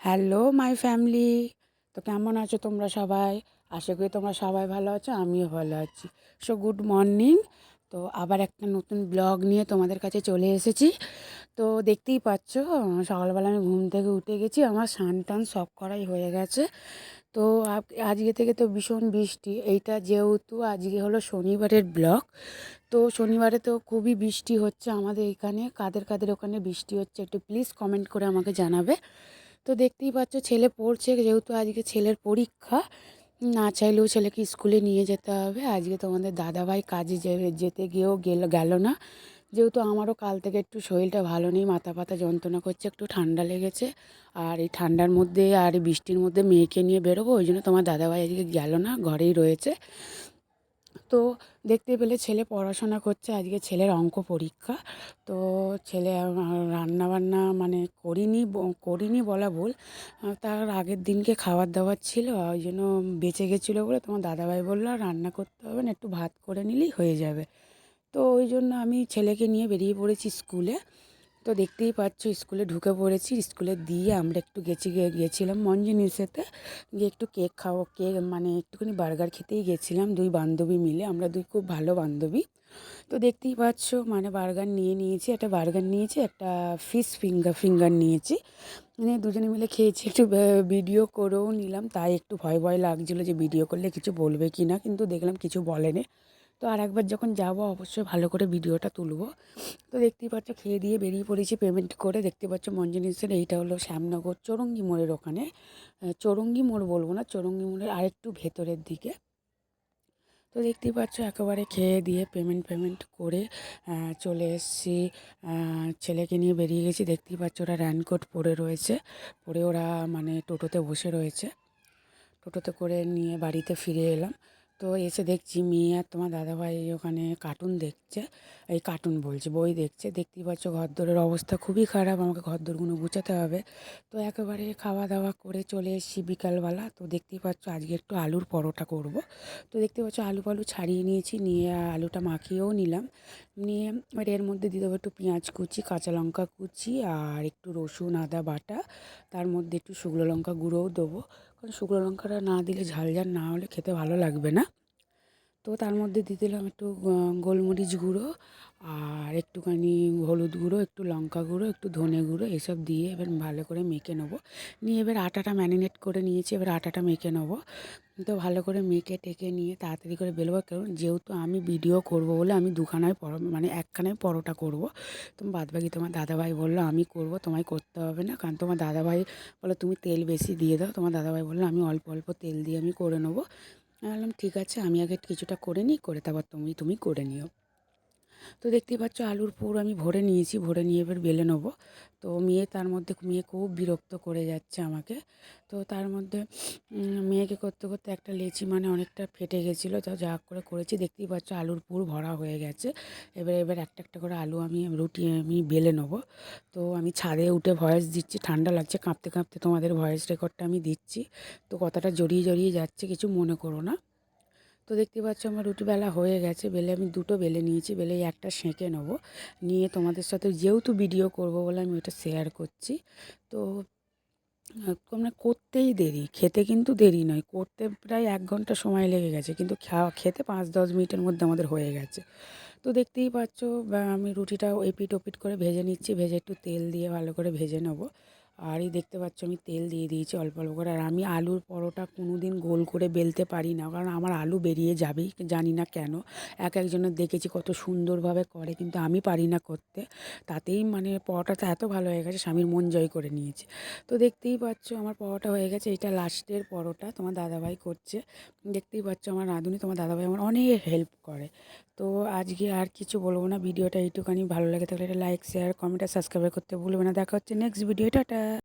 Hello my family. তো কেমন আছো তোমরা সবাই? আশা করি তোমরা সবাই ভালো আছো, আমিও ভালো আছি। So good morning. তো আবার একটা নতুন ব্লগ নিয়ে তোমাদের কাছে চলে এসেছি। তো দেখতেই পাচ্ছ, সকালবেলা আমি ঘুম থেকে উঠে গেছি, আমার স্নান টান সব করাই হয়ে গেছে। তো আজকে থেকে তো ভীষণ বৃষ্টি, এইটা যেহেতু আজকে হলো শনিবারের ব্লগ। তো শনিবারে তো খুবই বৃষ্টি হচ্ছে আমাদের এখানে। কাদের কাদের ওখানে বৃষ্টি হচ্ছে একটু প্লিজ কমেন্ট করে আমাকে জানাবে। তো দেখতেই পাচ্ছ ছেলে পড়ছে, যেহেতু আজকে ছেলের পরীক্ষা, না চাইলেও ছেলেকে স্কুলে নিয়ে যেতে হবে। আজকে তোমাদের দাদাভাই কাজে যেতে গিয়েও গেল না, যেহেতু আমারও কাল থেকে একটু শরীরটা ভালো নেই, মাথা ব্যথা যন্ত্রণা করছে, একটু ঠান্ডা লেগেছে। আর এই ঠান্ডার মধ্যে আর এই বৃষ্টির মধ্যে মেয়েকে নিয়ে বেরোবো, ওই জন্য তোমার দাদাভাই আজকে গেল না, ঘরেই রয়েছে। তো দেখতে পেলে ছেলে পড়াশোনা করছে, আজকে ছেলের অঙ্ক পরীক্ষা। তো ছেলে রান্না বান্না মানে করিনি বলা ভুল, তার আগের দিনকে খাবার দাবার ছিল, ওই জন্য বেঁচে গেছিলো বলে তোমার দাদাভাই বললো আর রান্না করতে হবে না, একটু ভাত করে নিলেই হয়ে যাবে। তো ওই জন্য আমি ছেলেকে নিয়ে বেরিয়ে পড়েছি স্কুলে। তো দেখতেই পাচ্ছ স্কুলে ঢুকে পড়েছি, স্কুলে দিয়ে আমরা একটু গেছিলাম মঞ্জুনিসেতে, গিয়ে একটু কেক মানে একটুখানি বার্গার খেতেই গেছিলাম, দুই বান্ধবী মিলে, আমরা দুই খুব ভালো বান্ধবী। তো দেখতেই পাচ্ছ মানে বার্গার নিয়েছি, একটা বার্গার নিয়েছি, একটা ফিশ ফিঙ্গার নিয়েছি, মানে দুজনে মিলে খেয়েছি। একটু ভিডিও করেও নিলাম, তাই একটু ভয় ভয় লাগছিলো যে ভিডিও করলে কিছু বলবে কি না, কিন্তু দেখলাম কিছু বলেনি। তো আর একবার যখন যাব অবশ্যই ভালো করে ভিডিওটা তুলবো। তো দেখতেই পাচ্ছ খেয়ে দিয়ে বেরিয়ে পড়েছি পেমেন্ট করে। দেখতে পাচ্ছ মঞ্জুনিসের এইটা হলো শ্যামনগর চৌরঙ্গি মোড়ের ওখানে, চৌরঙ্গি মোড় বলবো না, চৌরঙ্গি মোড়ের আরেকটু ভেতরের দিকে। তো দেখতেই পাচ্ছ একেবারে খেয়ে দিয়ে পেমেন্ট করে চলে এসেছি। ছেলেকে নিয়ে বেরিয়ে গেছি, দেখতেই পাচ্ছ ওরা রেনকোট পরে রয়েছে, পরে ওরা মানে টোটোতে বসে রয়েছে। টোটোতে করে নিয়ে বাড়িতে ফিরে এলাম। তো এসে দেখছি মেয়ে আর তোমার দাদাভাই ওখানে কার্টুন দেখছে, এই কার্টুন বলছে বই দেখছে। দেখতেই পাচ্ছ ঘরদোরের অবস্থা খুবই খারাপ, আমাকে ঘরদোরগুলো গুছাতে হবে। তো একেবারে খাওয়া দাওয়া করে চলে এসেছি বিকালবেলা। তো দেখতেই পাচ্ছ আজকে একটু আলুর পরোটা করব। তো দেখতে পাচ্ছ আলু ছাড়িয়ে নিয়েছি, নিয়ে আলুটা মাখিয়েও নিলাম, নিয়ে এবার এর মধ্যে দিয়ে দেবো একটু পেঁয়াজ কুচি, কাঁচা লঙ্কা কুচি, আর একটু রসুন আদা বাটা, তার মধ্যে একটু শুকনো লঙ্কা গুঁড়োও দেবো, কারণ শুকনো লঙ্কাটা না দিলে ঝাল ঝাল না হলে খেতে ভালো লাগবে না। তো তার মধ্যে দিয়ে দিলাম একটু গোলমরিচ গুঁড়ো, আর একটুখানি হলুদ গুঁড়ো, একটু লঙ্কা গুঁড়ো, একটু ধনে গুঁড়ো, এসব দিয়ে এবার ভালো করে মেখে নেবো। নিয়ে এবার আটাটা ম্যারিনেট করে নিয়েছি, এবার আটাটা মেখে নেবো। তো ভালো করে মেখে টেকে নিয়ে তাড়াতাড়ি করে বেরোবো, কারণ যেহেতু আমি ভিডিও করব বলে আমি দুখানায় মানে একখানায় পরোটা করব। তো বাদবাকি তোমার দাদাভাই বললো আমি করব, তোমায় করতে হবে না, কারণ তোমার দাদাভাই বলে তুমি তেল বেশি দিয়ে দাও। তোমার দাদাভাই বললো আমি অল্প অল্প তেল দিয়ে আমি করে নেবো। আমি বললাম ঠিক আছে, আমি আগে কিছুটা করে নিই, করে তারপর তুমি করে নিও। তো দেখতেই পাচ্ছ আলুর পুর আমি ভরে নিয়েছি, ভরে নিয়ে এবার বেলে নেবো। তো মেয়ে খুব বিরক্ত করে যাচ্ছে আমাকে। তো তার মধ্যে মেয়েকে করতে করতে একটা লেচি মানে অনেকটা ফেটে গেছিলো, তো যা করে করেছি। দেখতেই পাচ্ছ আলুর পুর ভরা হয়ে গেছে। এবার একটা একটা করে আলু রুটি আমি বেলে নেবো। তো আমি ছাদে উঠে ভয়েস দিচ্ছি, ঠান্ডা লাগছে, কাঁপতে কাঁপতে তোমাদের ভয়েস রেকর্ডটা আমি দিচ্ছি। তো কথাটা জড়িয়ে জড়িয়ে যাচ্ছে, কিছু মনে করো না। তো দেখতে পাচ্ছ আমার রুটি বেলা হয়ে গেছে, বেলে আমি দুটো বেলে নিয়েছি, বেলে একটা সেঁকে নেবো, নিয়ে তোমাদের সাথে যেহেতু ভিডিও করব বলে আমি ওটা শেয়ার করছি। তো তোমরা করতেই দেরি, খেতে কিন্তু দেরি নয়, করতে প্রায় 1 ঘন্টা সময় লেগে গেছে, কিন্তু খেতে 5-10 মিনিটের মধ্যে আমাদের হয়ে গেছে। তো দেখতেই পাচ্ছ আমি রুটিটাও এপিট ওপিট করে ভেজে নিচ্ছি, ভেজে একটু তেল দিয়ে ভালো করে ভেজে নেবো। আর এই দেখতে পাচ্ছ আমি তেল দিয়ে দিয়েছি অল্প অল্প করে। আর আমি আলুর পরোটা কোনো দিন গোল করে বেলতে পারি না, কারণ আমার আলু বেরিয়ে যাবেই, জানি না কেন। একজনের দেখেছি কত সুন্দরভাবে করে, কিন্তু আমি পারি না করতে। তাতেই মানে পরোটাটা এত ভালো হয়ে গেছে, স্বামীর মন জয় করে নিয়েছে। তো দেখতেই পাচ্ছ আমার পরোটা হয়ে গেছে, এটা লাস্টের পরোটা তোমার দাদাভাই করছে। দেখতেই পাচ্ছ আমার রাঁধুনি, তোমার দাদাভাই আমার অনেক হেল্প করে। তো আজকে আর কিছু বলবো না, ভিডিওটা এইটুখানি। ভালো লাগে থাকলে এটা লাইক শেয়ার কমেন্ট আর সাবস্ক্রাইব করতে ভুলবে না। দেখা হচ্ছে নেক্সট ভিডিও, টাটা।